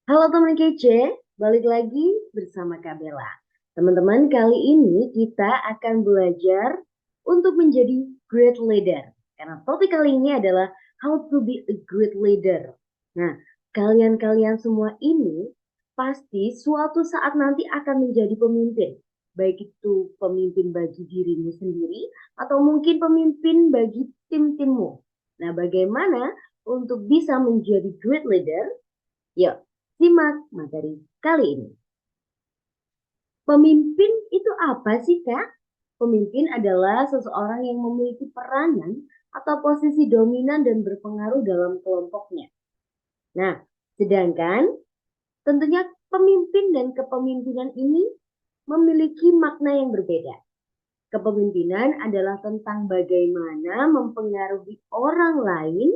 Halo teman kece, balik lagi bersama Kak Bella. Teman-teman, kali ini kita akan belajar untuk menjadi great leader. Karena topik kali ini adalah how to be a great leader. Nah, kalian-kalian semua ini pasti suatu saat nanti akan menjadi pemimpin. Baik itu pemimpin bagi dirimu sendiri atau mungkin pemimpin bagi tim-timmu. Nah, bagaimana untuk bisa menjadi great leader? Yuk, simak materi kali ini. Pemimpin itu apa sih, Kak? Pemimpin adalah seseorang yang memiliki peranan atau posisi dominan dan berpengaruh dalam kelompoknya. Nah, sedangkan tentunya pemimpin dan kepemimpinan ini memiliki makna yang berbeda. Kepemimpinan adalah tentang bagaimana mempengaruhi orang lain,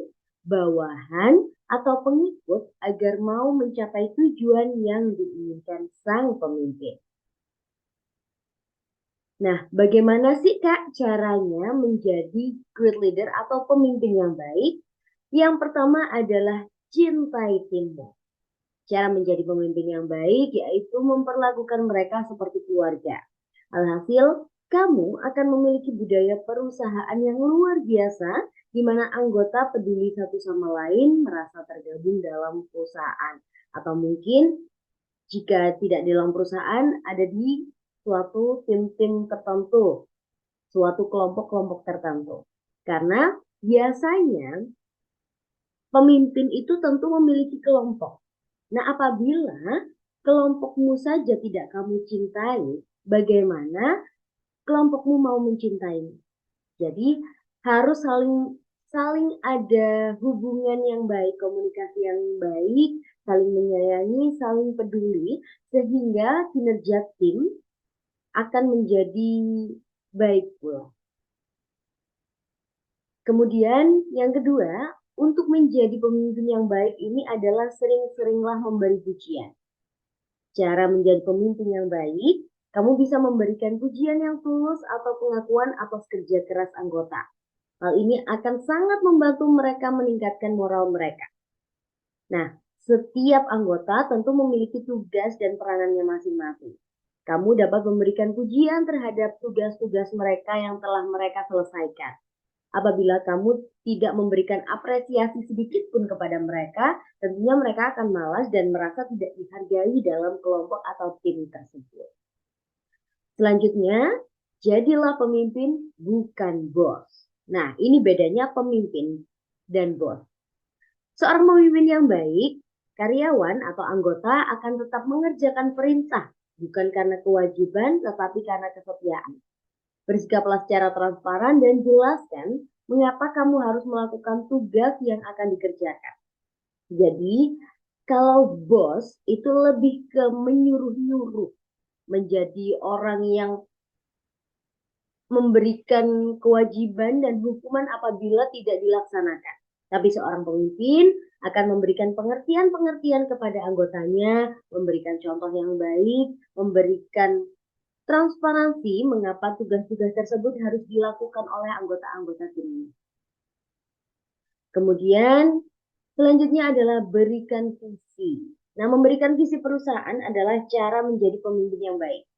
bawahan, atau pengikut agar mau mencapai tujuan yang diinginkan sang pemimpin. Nah, bagaimana sih Kak caranya menjadi great leader atau pemimpin yang baik? Yang pertama adalah cintai timmu. Cara menjadi pemimpin yang baik yaitu memperlakukan mereka seperti keluarga. Alhasil, kamu akan memiliki budaya perusahaan yang luar biasa di mana anggota peduli satu sama lain merasa tergabung dalam perusahaan. Atau mungkin jika tidak di dalam perusahaan, ada di suatu tim-tim tertentu, suatu kelompok-kelompok tertentu. Karena biasanya pemimpin itu tentu memiliki kelompok. Nah, apabila kelompokmu saja tidak kamu cintai, bagaimana kelompokmu mau mencintaimu? Jadi harus saling saling ada hubungan yang baik, komunikasi yang baik, saling menyayangi, saling peduli, sehingga kinerja tim akan menjadi baik pula. Kemudian yang kedua, untuk menjadi pemimpin yang baik ini adalah sering-seringlah memberi pujian. Cara menjadi pemimpin yang baik, kamu bisa memberikan pujian yang tulus atau pengakuan atas kerja keras anggota. Hal ini akan sangat membantu mereka meningkatkan moral mereka. Nah, setiap anggota tentu memiliki tugas dan peranannya masing-masing. Kamu dapat memberikan pujian terhadap tugas-tugas mereka yang telah mereka selesaikan. Apabila kamu tidak memberikan apresiasi sedikit pun kepada mereka, tentunya mereka akan malas dan merasa tidak dihargai dalam kelompok atau tim tersebut. Selanjutnya, jadilah pemimpin bukan bos. Nah, ini bedanya pemimpin dan bos. Seorang pemimpin yang baik, karyawan atau anggota akan tetap mengerjakan perintah, bukan karena kewajiban, tetapi karena kesetiaan. Bersikaplah secara transparan dan jelaskan mengapa kamu harus melakukan tugas yang akan dikerjakan. Jadi, kalau bos itu lebih ke menyuruh-nyuruh, menjadi orang yang memberikan kewajiban dan hukuman apabila tidak dilaksanakan. Tapi seorang pemimpin akan memberikan pengertian-pengertian kepada anggotanya, memberikan contoh yang baik, memberikan transparansi mengapa tugas-tugas tersebut harus dilakukan oleh anggota-anggota timnya. Kemudian selanjutnya adalah berikan visi. Nah, memberikan visi perusahaan adalah cara menjadi pemimpin yang baik.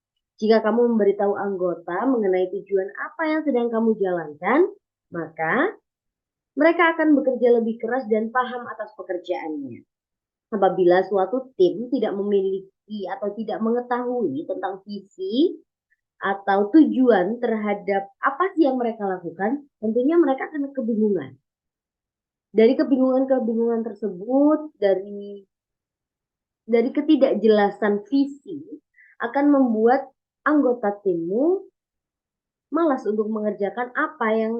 Jika kamu memberitahu anggota mengenai tujuan apa yang sedang kamu jalankan, maka mereka akan bekerja lebih keras dan paham atas pekerjaannya. Apabila suatu tim tidak memiliki atau tidak mengetahui tentang visi atau tujuan terhadap apa sih yang mereka lakukan, tentunya mereka akan kebingungan. Dari kebingungan-kebingungan tersebut, dari ketidakjelasan visi akan membuat anggota timmu malas untuk mengerjakan apa yang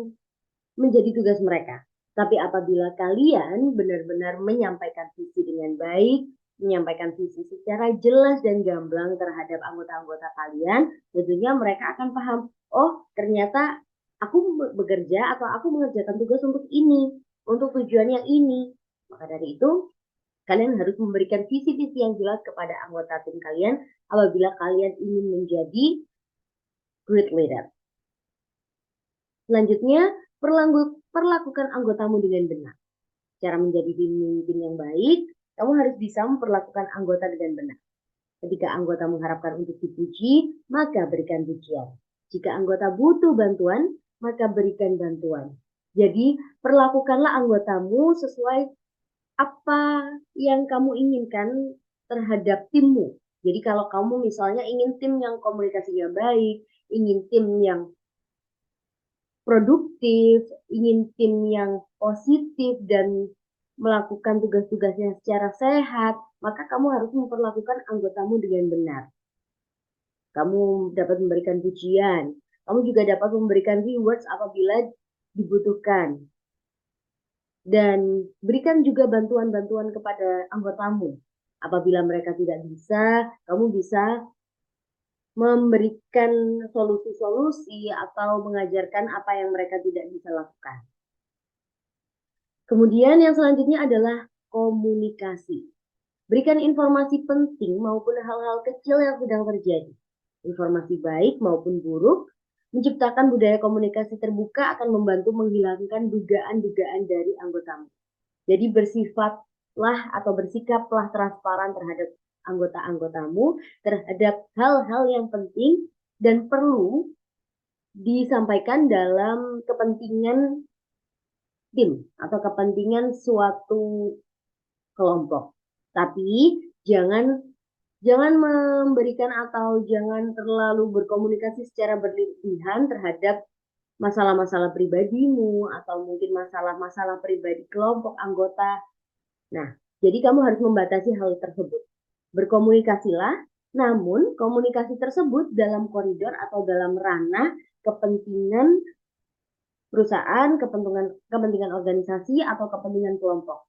menjadi tugas mereka. Tapi apabila kalian benar-benar menyampaikan visi dengan baik, menyampaikan visi secara jelas dan gamblang terhadap anggota-anggota kalian, tentunya mereka akan paham, oh ternyata aku bekerja atau aku mengerjakan tugas untuk ini, untuk tujuan yang ini. Maka dari itu, kalian harus memberikan visi-visi yang jelas kepada anggota tim kalian apabila kalian ingin menjadi great leader. Selanjutnya, perlakukan anggotamu dengan benar. Cara menjadi pemimpin yang baik, kamu harus bisa memperlakukan anggota dengan benar. Ketika anggota mengharapkan untuk dipuji, maka berikan pujian. Jika anggota butuh bantuan, maka berikan bantuan. Jadi, perlakukanlah anggotamu sesuai apa yang kamu inginkan terhadap timmu. Jadi kalau kamu misalnya ingin tim yang komunikasinya baik, ingin tim yang produktif, ingin tim yang positif dan melakukan tugas-tugasnya secara sehat, maka kamu harus memperlakukan anggotamu dengan benar. Kamu dapat memberikan pujian, kamu juga dapat memberikan rewards apabila dibutuhkan. Dan berikan juga bantuan-bantuan kepada anggotamu. Apabila mereka tidak bisa, kamu bisa memberikan solusi-solusi atau mengajarkan apa yang mereka tidak bisa lakukan. Kemudian yang selanjutnya adalah komunikasi. Berikan informasi penting maupun hal-hal kecil yang sedang terjadi. Informasi baik maupun buruk, menciptakan budaya komunikasi terbuka akan membantu menghilangkan dugaan-dugaan dari anggotamu. Jadi bersifatlah atau bersikaplah transparan terhadap anggota-anggotamu, terhadap hal-hal yang penting dan perlu disampaikan dalam kepentingan tim atau kepentingan suatu kelompok. Tapi jangan memberikan atau jangan terlalu berkomunikasi secara berlebihan terhadap masalah-masalah pribadimu atau mungkin masalah-masalah pribadi kelompok anggota. Nah, jadi kamu harus membatasi hal tersebut. Berkomunikasilah, namun komunikasi tersebut dalam koridor atau dalam ranah kepentingan perusahaan, kepentingan organisasi atau kepentingan kelompok.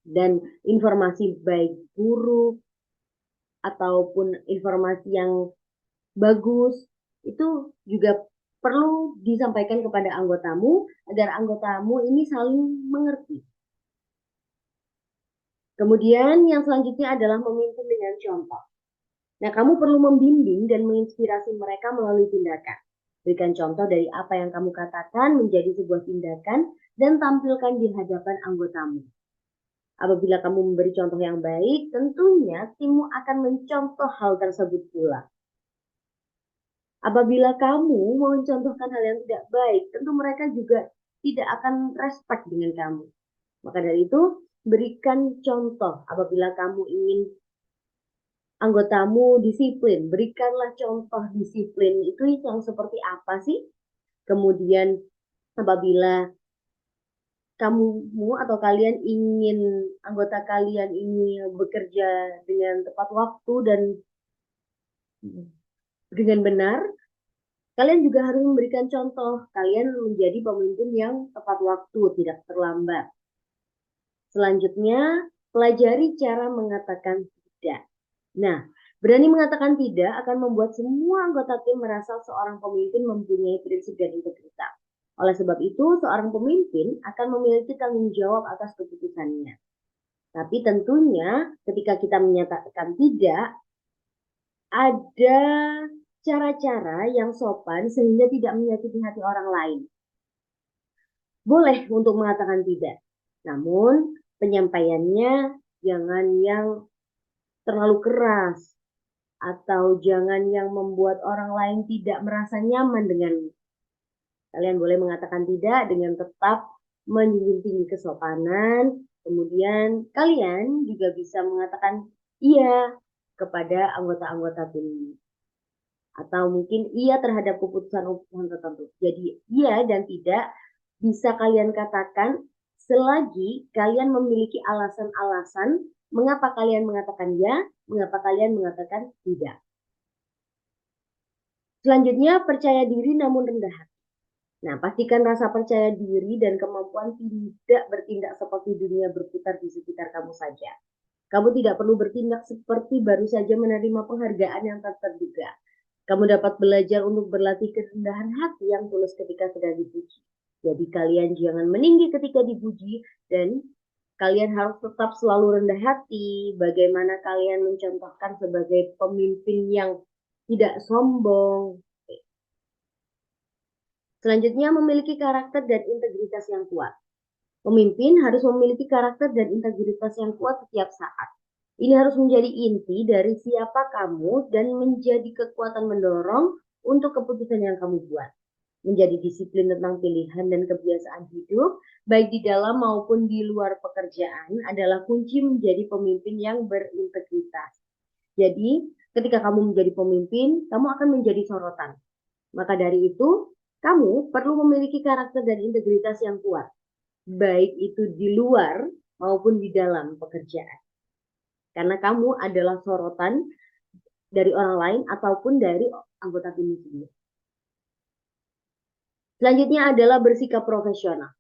Dan informasi baik buruk ataupun informasi yang bagus itu juga perlu disampaikan kepada anggotamu agar anggotamu ini saling mengerti. Kemudian yang selanjutnya adalah memimpin dengan contoh. Nah, kamu perlu membimbing dan menginspirasi mereka melalui tindakan. Berikan contoh dari apa yang kamu katakan menjadi sebuah tindakan dan tampilkan di hadapan anggotamu. Apabila kamu memberi contoh yang baik, tentunya timmu akan mencontoh hal tersebut pula. Apabila kamu mencontohkan hal yang tidak baik, tentu mereka juga tidak akan respect dengan kamu. Maka dari itu, berikan contoh. Apabila kamu ingin anggotamu disiplin, berikanlah contoh disiplin itu yang seperti apa sih? Kemudian apabila kamu atau kalian ingin anggota kalian ini bekerja dengan tepat waktu dan dengan benar, kalian juga harus memberikan contoh. Kalian menjadi pemimpin yang tepat waktu, tidak terlambat. Selanjutnya, pelajari cara mengatakan tidak. Nah, berani mengatakan tidak akan membuat semua anggota tim merasa seorang pemimpin mempunyai prinsip dan integritas. Oleh sebab itu, seorang pemimpin akan memiliki tanggung jawab atas keputusannya. Tapi tentunya ketika kita menyatakan tidak, ada cara-cara yang sopan sehingga tidak menyakiti hati orang lain. Boleh untuk mengatakan tidak, namun penyampaiannya jangan yang terlalu keras atau jangan yang membuat orang lain tidak merasa nyaman denganmu. Kalian boleh mengatakan tidak dengan tetap menjunjung tinggi kesopanan. Kemudian kalian juga bisa mengatakan iya kepada anggota-anggota tim. Atau mungkin iya terhadap keputusan-keputusan tertentu. Jadi iya dan tidak bisa kalian katakan selagi kalian memiliki alasan-alasan mengapa kalian mengatakan ya, mengapa kalian mengatakan tidak. Selanjutnya, percaya diri namun rendah hati. Nah, pastikan rasa percaya diri dan kemampuan tidak bertindak seperti dunia berputar di sekitar kamu saja. Kamu tidak perlu bertindak seperti baru saja menerima penghargaan yang tak terduga. Kamu dapat belajar untuk berlatih kerendahan hati yang tulus ketika sedang dipuji. Jadi kalian jangan meninggi ketika dipuji dan kalian harus tetap selalu rendah hati. Bagaimana kalian mencontohkan sebagai pemimpin yang tidak sombong. Selanjutnya memiliki karakter dan integritas yang kuat. Pemimpin harus memiliki karakter dan integritas yang kuat setiap saat. Ini harus menjadi inti dari siapa kamu dan menjadi kekuatan mendorong untuk keputusan yang kamu buat. Menjadi disiplin tentang pilihan dan kebiasaan hidup, baik di dalam maupun di luar pekerjaan, adalah kunci menjadi pemimpin yang berintegritas. Jadi, ketika kamu menjadi pemimpin, kamu akan menjadi sorotan. Maka dari itu, kamu perlu memiliki karakter dan integritas yang kuat, baik itu di luar maupun di dalam pekerjaan. Karena kamu adalah sorotan dari orang lain ataupun dari anggota tim sendiri. Selanjutnya adalah bersikap profesional.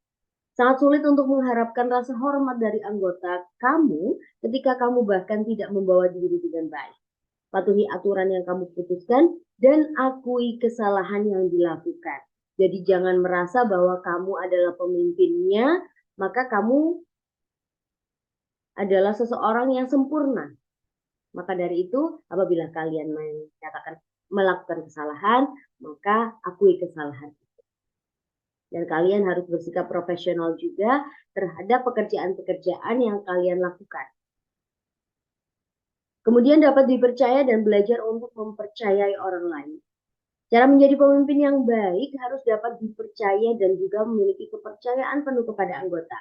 Sangat sulit untuk mengharapkan rasa hormat dari anggota kamu ketika kamu bahkan tidak membawa diri dengan baik. Patuhi aturan yang kamu putuskan dan akui kesalahan yang dilakukan. Jadi jangan merasa bahwa kamu adalah pemimpinnya, maka kamu adalah seseorang yang sempurna. Maka dari itu, apabila kalian melakukan kesalahan, maka akui kesalahan. Dan kalian harus bersikap profesional juga terhadap pekerjaan-pekerjaan yang kalian lakukan. Kemudian dapat dipercaya dan belajar untuk mempercayai orang lain. Cara menjadi pemimpin yang baik harus dapat dipercaya dan juga memiliki kepercayaan penuh kepada anggota.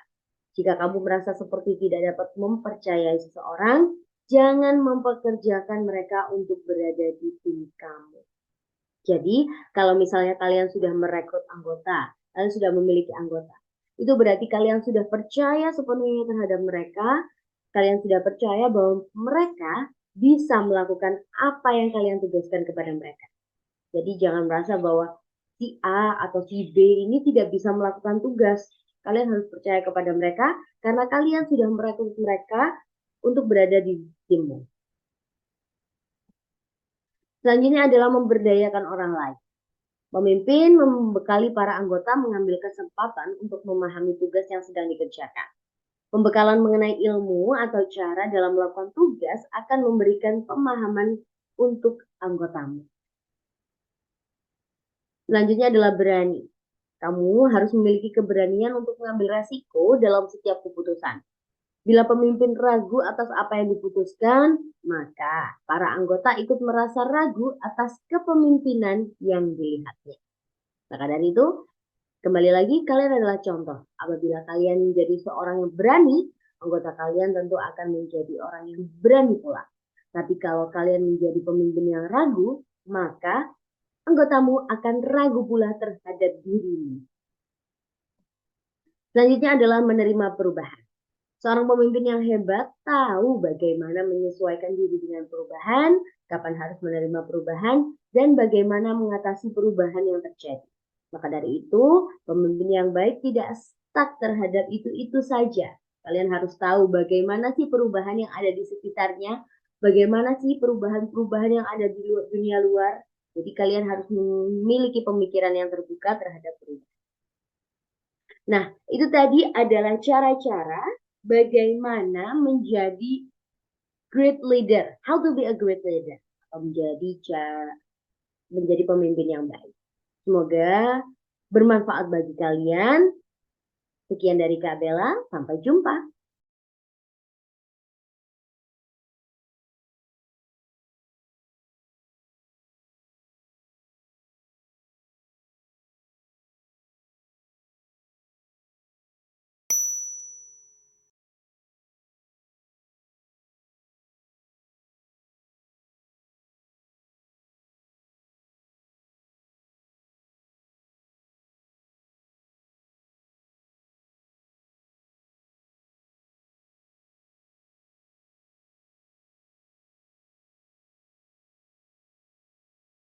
Jika kamu merasa seperti tidak dapat mempercayai seseorang, jangan mempekerjakan mereka untuk berada di tim kamu. Jadi, kalau misalnya kalian sudah merekrut anggota, kalian sudah memiliki anggota, itu berarti kalian sudah percaya sepenuhnya terhadap mereka, kalian sudah percaya bahwa mereka bisa melakukan apa yang kalian tugaskan kepada mereka. Jadi jangan merasa bahwa si A atau si B ini tidak bisa melakukan tugas. Kalian harus percaya kepada mereka karena kalian sudah merekrut mereka untuk berada di timmu. Selanjutnya adalah memberdayakan orang lain. Pemimpin membekali para anggota mengambil kesempatan untuk memahami tugas yang sedang dikerjakan. Pembekalan mengenai ilmu atau cara dalam melakukan tugas akan memberikan pemahaman untuk anggotamu. Selanjutnya adalah berani. Kamu harus memiliki keberanian untuk mengambil resiko dalam setiap keputusan. Bila pemimpin ragu atas apa yang diputuskan, maka para anggota ikut merasa ragu atas kepemimpinan yang dilihatnya. Maka dari itu, kembali lagi kalian adalah contoh. Apabila kalian menjadi seorang yang berani, anggota kalian tentu akan menjadi orang yang berani pula. Tapi kalau kalian menjadi pemimpin yang ragu, maka anggotamu akan ragu pula terhadap dirimu. Selanjutnya adalah menerima perubahan. Seorang pemimpin yang hebat tahu bagaimana menyesuaikan diri dengan perubahan, kapan harus menerima perubahan, dan bagaimana mengatasi perubahan yang terjadi. Maka dari itu, pemimpin yang baik tidak stuck terhadap itu-itu saja. Kalian harus tahu bagaimana sih perubahan yang ada di sekitarnya, bagaimana sih perubahan-perubahan yang ada di dunia luar. Jadi kalian harus memiliki pemikiran yang terbuka terhadap perubahan. Nah, itu tadi adalah cara-cara bagaimana menjadi great leader. How to be a great leader. Menjadi pemimpin yang baik. Semoga bermanfaat bagi kalian. Sekian dari Kak Bella. Sampai jumpa.